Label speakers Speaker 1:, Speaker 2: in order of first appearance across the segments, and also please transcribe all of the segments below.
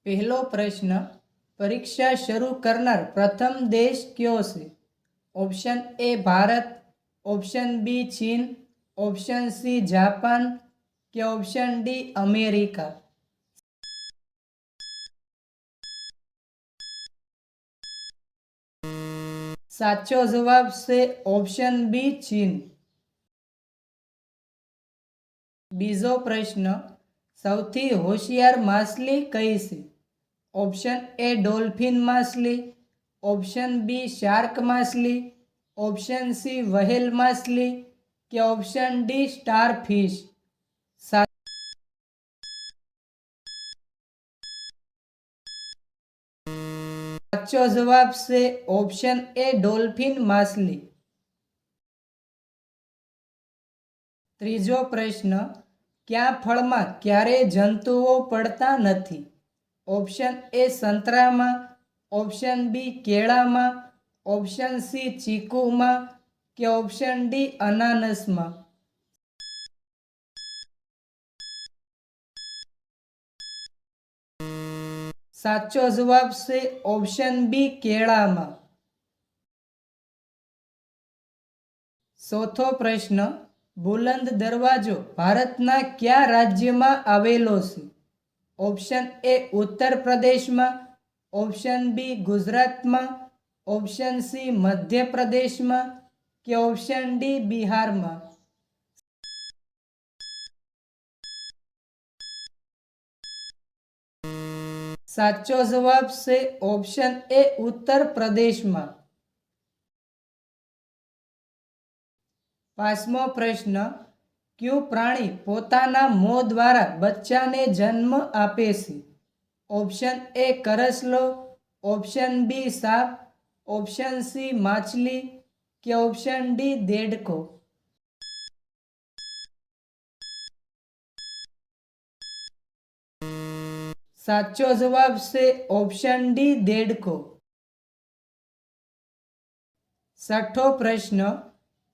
Speaker 1: पहलो प्रश्न, परीक्षा शुरू करनार प्रथम देश क्यो छे? Option A Bharat, option B चीन, ऑप्शन सी जापान के ऑप्शन डी अमेरिका। साचो जवाब से ऑप्शन बी चीन। बीजो प्रश्न, सौथी होशियार माछली कई छे? ऑप्शन ए डॉल्फिन माछली, ऑप्शन बी शार्क माछली, ऑप्शन सी व्हेल माछली के ऑप्शन डी स्टार फिश। साचो जवाब से ऑप्शन ए डॉल्फिन माछली। त्रीजो प्रश्न, क्या फल में क्यारे जंतुओं पड़ता नहीं? ऑप्शन ए संतरा में, ऑप्शन बी केळा में, ऑप्शन सी चीकू में के ऑप्शन डी अनानस में। साचो जवाब से ऑप्शन बी केळा में। चौथो प्रश्न, बुलंद दरवाजो भारतना क्या राज्य में आवेलो छे? ऑप्शन ए उत्तर प्रदेश में, ऑप्शन बी गुजरात में, ऑप्शन सी मध्य प्रदेश में के ऑप्शन डी बिहार में। साचो जवाब से ऑप्शन ए उत्तर प्रदेश में। पांचमो प्रश्न, क्यू प्राणी पोताना मों द्वारा बच्चा ने जन्म आपे छे? ऑप्शन ए करसलो, ऑप्शन बी साप, ऑप्शन सी माछली के ऑप्शन डी देड़को। साचो जवाब से ऑप्शन डी देड़को। छठो प्रश्न,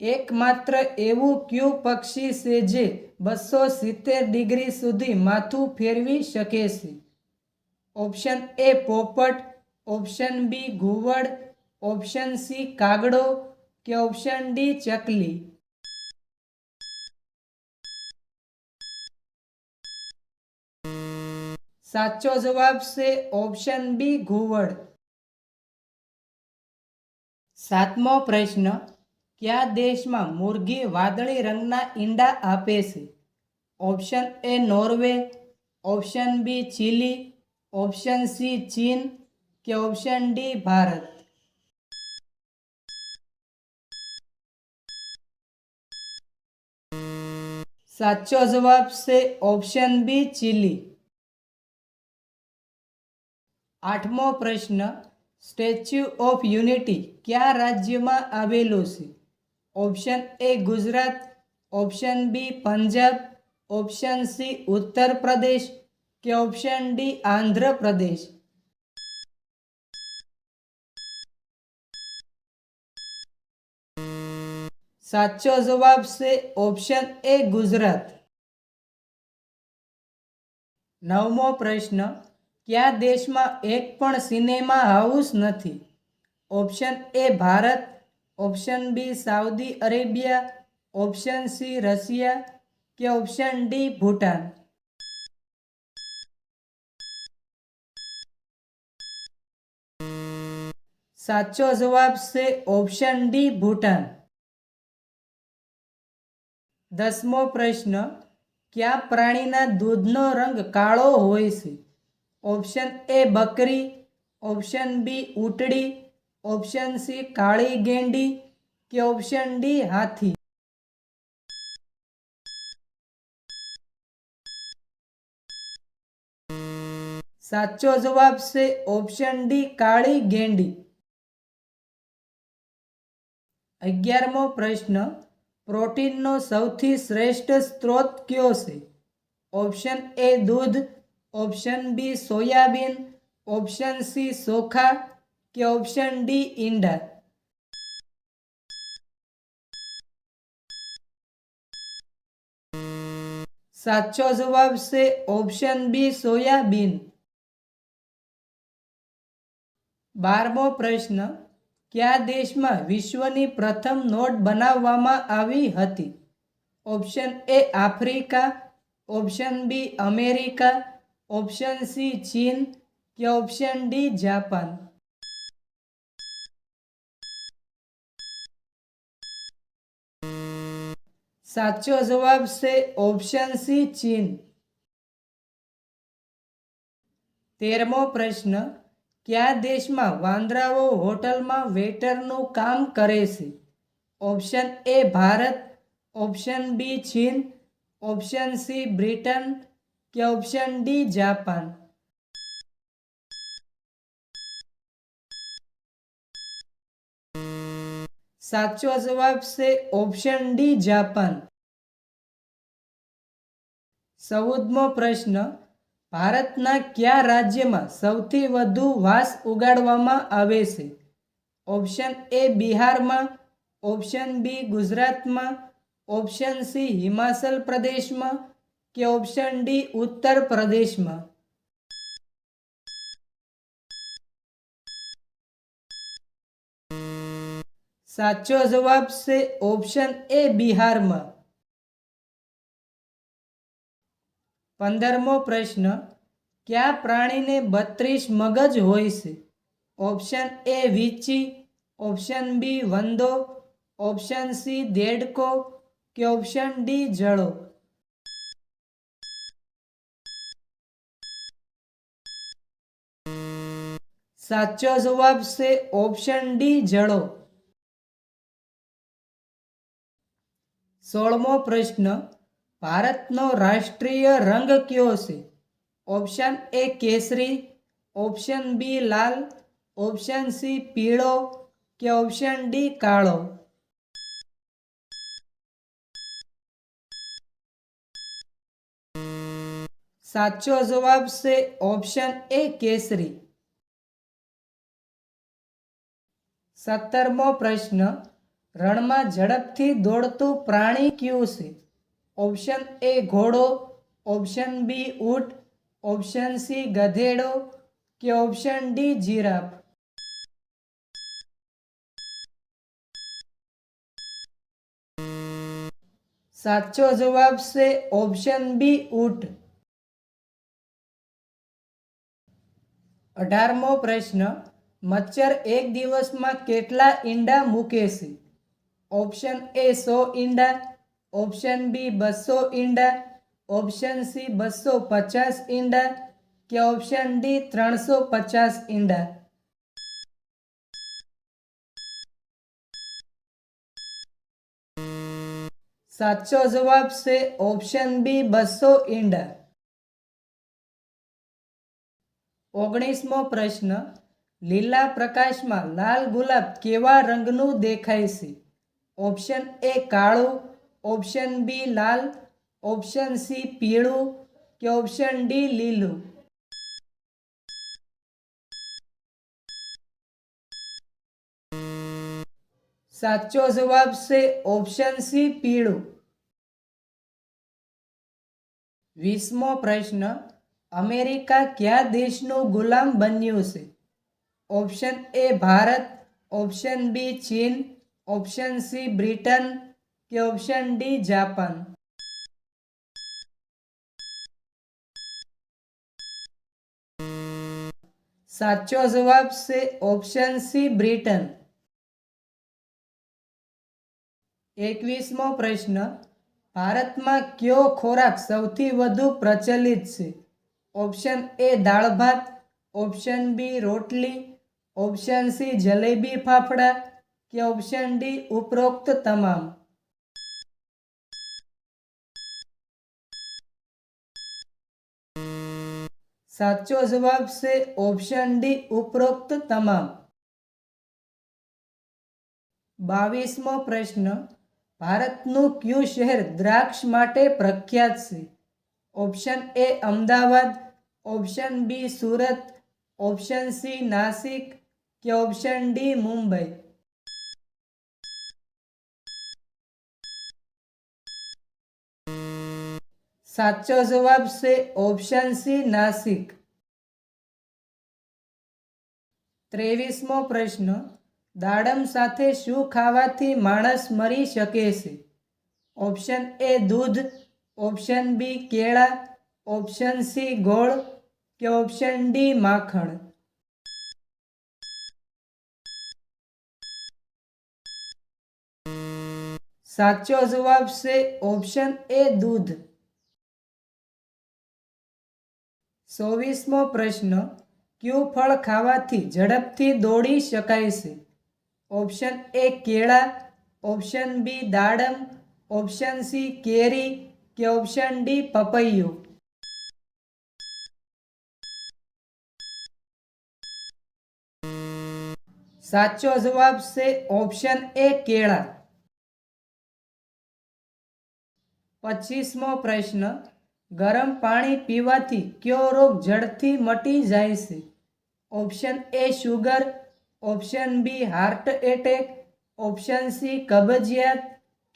Speaker 1: एकमात्र एवं क्यू पक्षी से जे 270 डिग्री सुधी माथु फेरवी शके छे? ऑप्शन ए पोपट, ऑप्शन बी घुवड़, ऑप्शन सी कागड़ो के ऑप्शन डी चकली। साचो जवाब से ऑप्शन बी घुवड़। सातमो प्रश्न, क्या देश में मुर्गी वादળી रंगना ईंडा आपे छे? Option A Norway, option B Chile, option C चीन के ऑप्शन डी भारत। साचो जवाब से ऑप्शन बी चिली। आठमो प्रश्न, स्टेच्यू ऑफ यूनिटी क्या राज्य में आवेलो छे? Option A Gujarat, option B Punjab, option C Uttar Pradesh के ऑप्शन डी आंध्र प्रदेश। साचो जवाब से ऑप्शन ए गुजरात। नवमो प्रश्न, क्या देश में एक पण सिनेमा हाउस नहीं? Option A Bharat, option B Saudi Arabia, option C Russia के ऑप्शन डी भूटान। साचो जवाब से ऑप्शन डी भूटान। 10मो प्रश्न, क्या प्राणीना दूधनो रंग काळो होय छे? ऑप्शन ए बकरी, ऑप्शन बी ऊँटड़ी, ऑप्शन सी काली गेंडी के ऑप्शन डी हाथी। साचो जवाब से ऑप्शन डी काली गेंडी। 11मो प्रश्न, प्रोटीन नो सौथी श्रेष्ठ स्त्रोत क्यो छे? ऑप्शन ए दूध, option B soybean, option C चोखा के ऑप्शन डी ईंडा। साचो जवाब से ऑप्शन बी सोयाबीन। 12મો પ્રશ્ન, કયા દેશમાં વિશ્વની પ્રથમ નોટ બનાવવામાં આવી હતી? Option A Africa, option B America, option C ચીન કે ઓપ્શન ડી જાપાન? સાચો જવાબ છે ઓપ્શન સી ચીન. 13મો પ્રશ્ન, કયા દેશમાં વાંદરાઓ હોટલમાં વેઇટરનું કામ કરે છે? Option A Bharat, option B ચીન, ઓપ્શન સી બ્રિટન કે ઓપ્શન ડી જાપાન? સાચો જવાબ છે ઓપ્શન ડી જાપાન. 14મો પ્રશ્ન, ભારતના કયા રાજ્યમાં સૌથી વધુ વાંસ ઉગાડવામાં આવે છે? ઓપ્શન એ બિહારમાં, ઓપ્શન બી ગુજરાતમાં, ઓપ્શન સી હિમાચલ પ્રદેશમાં કે ઓપ્શન ડી ઉત્તર પ્રદેશમાં? સાચો જવાબ છે ઓપ્શન એ બિહારમાં. 15મો પ્રશ્ન, કયા પ્રાણીને 32 મગજ હોય છે? ઓપ્શન એ વીંછી, ઓપ્શન બી વંદો, ઓપ્શન સી દેડકો કે ઓપ્શન ડી જળો? સાચો જવાબ છે ઓપ્શન ડી જળો. 16મો પ્રશ્ન, ભારતનો રાષ્ટ્રીય રંગ કયો છે? ઓપ્શન એ કેસરી, ઓપ્શન બી લાલ, ઓપ્શન સી પીળો કે ઓપ્શન ડી કાળો? સાચો જવાબ છે ઓપ્શન એ કેસરી. 17મો પ્રશ્ન, રણમાં ઝડપથી દોડતું પ્રાણી કયું છે? ઓપ્શન એ ઘોડો, ઓપ્શન બી ઊંટ, ઓપ્શન સી ગધેડો કે ઓપ્શન ડી જીરાફ? સાચો જવાબ છે ઓપ્શન બી ઊંટ. 18મો પ્રશ્ન, મચ્છર એક દિવસમાં કેટલા ઈંડા મૂકે છે? ઓપ્શન એ 100 ઈંડા, ઓપ્શન બી 200 ઈંડા, ઓપ્શન સી 250 ઈંડા કે ઓપ્શન ડી 350 ઈંડા? સાચો જવાબ છે ઓપ્શન બી 200 ઈંડા. 19મો પ્રશ્ન, લીલા પ્રકાશમાં લાલ ગુલાબ કેવા રંગનું દેખાય છે? ઓપ્શન એ કાળું, ઓપ્શન બી લાલ, ઓપ્શન સી પીળું કે ઓપ્શન ડી લીલું? સાચો જવાબ છે ઓપ્શન સી પીળું. 20મો પ્રશ્ન, અમેરિકા કયા દેશનું ગુલામ બન્યું છે? Option A Bharat, option B ચીન, ઓપ્શન સી બ્રિટન કે ઓપ્શન ડી જાપાન? સાચો જવાબ છે ઓપ્શન સી બ્રિટન. 21મો પ્રશ્ન, ભારતમાં કયો ખોરાક સૌથી વધુ પ્રચલિત છે? ઓપ્શન એ દાળ ભાત, ઓપ્શન બી રોટલી, ઓપ્શન સી જલેબી ફાફડા કે ઓપ્શન ડી ઉપરોક્ત તમામ? સાચો જવાબ છે ઓપ્શન ડી ઉપરોક્ત તમામ. 22મો પ્રશ્ન, ભારતનું કયું શહેર દ્રાક્ષ માટે પ્રખ્યાત છે? Option A Ahmedabad, option B Surat, option C Nashik કે ઓપ્શન ડી મુંબઈ? સાચો જવાબ છે ઓપ્શન સી નાસિક. 23મો પ્રશ્ન, દાડમ સાથે શું ખાવાથી માણસ મરી શકે છે? ઓપ્શન એ દૂધ, ઓપ્શન બી કેળા, ઓપ્શન સી ગોળ કે ઓપ્શન ડી માખણ? સાચો જવાબ છે ઓપ્શન એ દૂધ. 24મો પ્રશ્ન, કયું ફળ ખાવાથી ઝડપથી દોડી શકાય છે? ઓપ્શન એ કેળા, ઓપ્શન બી દાડમ, ઓપ્શન સી કેરી કે ઓપ્શન ડી પપૈયું? સાચો જવાબ છે ઓપ્શન એ કેળા. 25મો પ્રશ્ન, ગરમ પાણી પીવાથી કયો રોગ ઝડપથી મટી જાય છે? Option A sugar, option B heart attack, option C કબજિયાત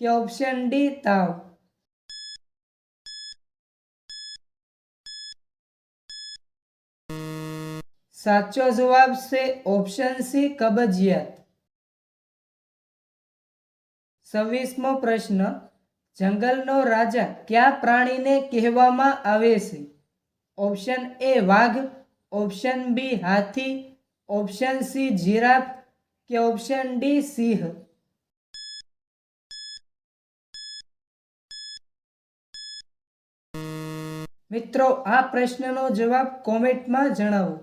Speaker 1: કે ઓપ્શન ડી તાવ? સાચો જવાબ છે ઓપ્શન સી કબજિયાત. 26મો પ્રશ્ન, જંગલનો રાજા કયા પ્રાણીને કહેવામાં આવે છે? ઓપ્શન એ વાઘ, ઓપ્શન બી હાથી, ઓપ્શન સી જીરાફ કે ઓપ્શન ડી સિંહ? મિત્રો, આ પ્રશ્નનો જવાબ કોમેન્ટમાં જણાવો.